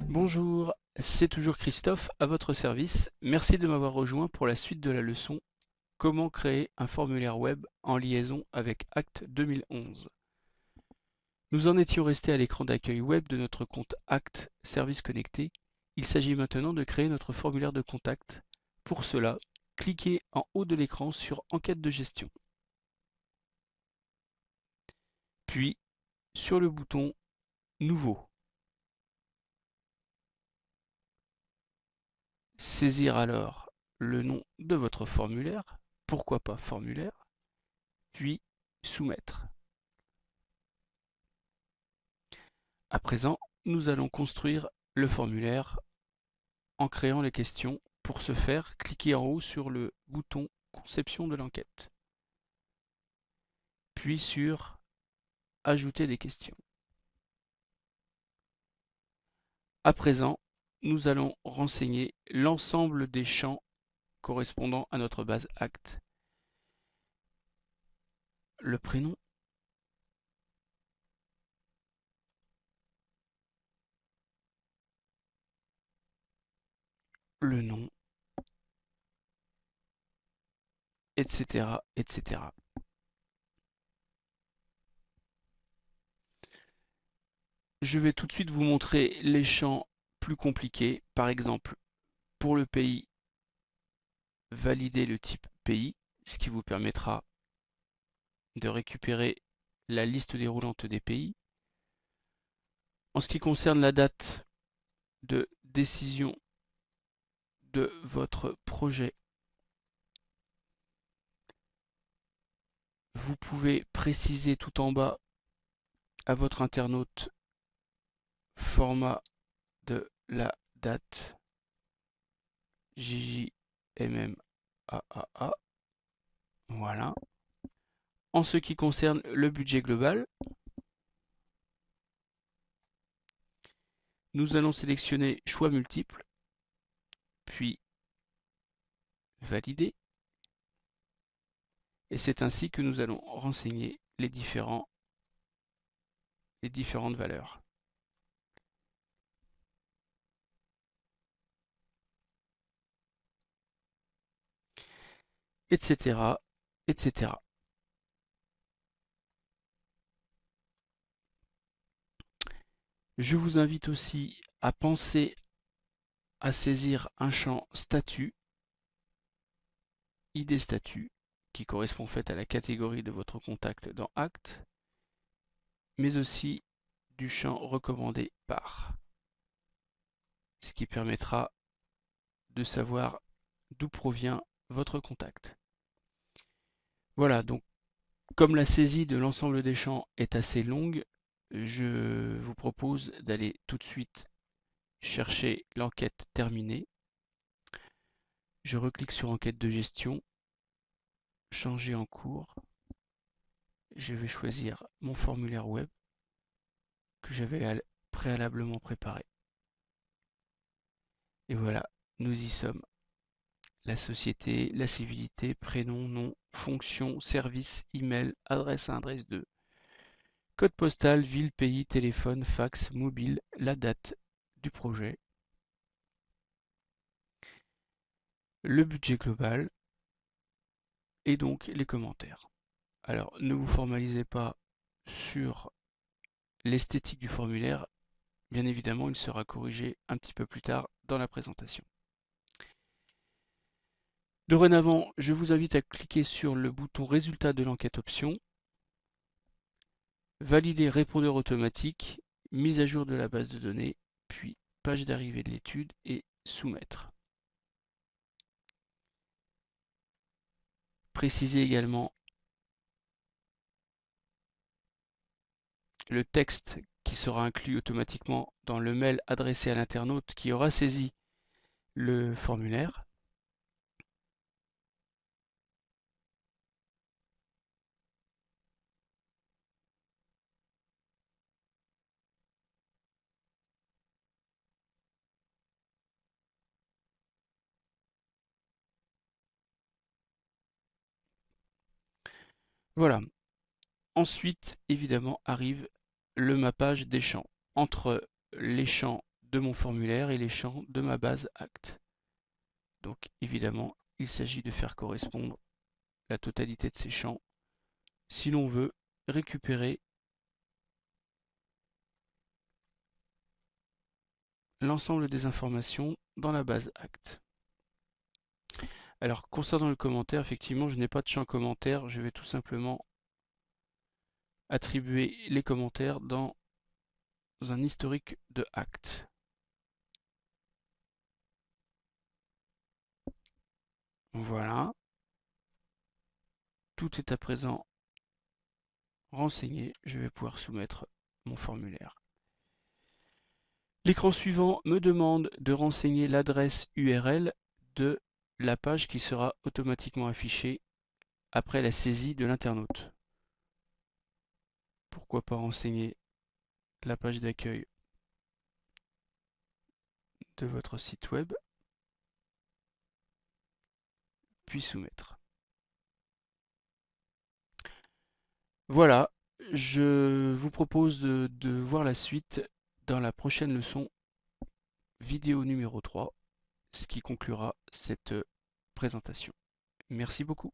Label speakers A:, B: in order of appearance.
A: Bonjour, c'est toujours Christophe à votre service. Merci de m'avoir rejoint pour la suite de la leçon Comment créer un formulaire web en liaison avec Act 2011. Nous en étions restés à l'écran d'accueil web de notre compte Act Service Connecté. Il s'agit maintenant de créer notre formulaire de contact. Pour cela, cliquez en haut de l'écran sur Enquête de gestion, puis sur le bouton Nouveau. Saisir alors le nom de votre formulaire, pourquoi pas formulaire, puis Soumettre. À présent, nous allons construire le formulaire en créant les questions. Pour ce faire, cliquez en haut sur le bouton Conception de l'enquête, puis sur Ajouter des questions. À présent, nous allons renseigner l'ensemble des champs correspondant à notre base Act. Le prénom, le nom, etc., etc. Je vais tout de suite vous montrer les champs plus compliqués. Par exemple, pour le pays, validez le type pays, ce qui vous permettra de récupérer la liste déroulante des pays. En ce qui concerne la date de décision de votre projet, vous pouvez préciser tout en bas à votre internaute format de la date JJMMAAA. Voilà. En ce qui concerne le budget global, nous allons sélectionner choix multiples, puis valider. Et c'est ainsi que nous allons renseigner les différentes valeurs. Etc., etc. Je vous invite aussi à penser à saisir un champ statut, ID statut, qui correspond en fait à la catégorie de votre contact dans Act, mais aussi du champ recommandé par, ce qui permettra de savoir d'où provient votre contact. Voilà, donc comme la saisie de l'ensemble des champs est assez longue, je vous propose d'aller tout de suite chercher l'enquête terminée. Je reclique sur Enquête de gestion, Changer en cours. Je vais choisir mon formulaire web que j'avais préalablement préparé. Et voilà, nous y sommes. La société, la civilité, prénom, nom, fonction, service, email, adresse 1, adresse 2, code postal, ville, pays, téléphone, fax, mobile, la date du projet, le budget global et donc les commentaires. Alors, ne vous formalisez pas sur l'esthétique du formulaire. Bien évidemment, il sera corrigé un petit peu plus tard dans la présentation. Dorénavant, je vous invite à cliquer sur le bouton Résultat de l'enquête option, valider répondeur automatique, mise à jour de la base de données, puis page d'arrivée de l'étude et soumettre. Précisez également le texte qui sera inclus automatiquement dans le mail adressé à l'internaute qui aura saisi le formulaire. Voilà. Ensuite, évidemment, arrive le mappage des champs entre les champs de mon formulaire et les champs de ma base Act. Donc évidemment, il s'agit de faire correspondre la totalité de ces champs si l'on veut récupérer l'ensemble des informations dans la base Act. Alors concernant le commentaire, effectivement, je n'ai pas de champ commentaire, je vais tout simplement attribuer les commentaires dans un historique de Act. Voilà, tout est à présent renseigné, je vais pouvoir soumettre mon formulaire. L'écran suivant me demande de renseigner l'adresse URL de la page qui sera automatiquement affichée après la saisie de l'internaute. Pourquoi pas renseigner la page d'accueil de votre site web, puis soumettre. Voilà, je vous propose de voir la suite dans la prochaine leçon, vidéo numéro 3, ce qui conclura cette présentation. Merci beaucoup.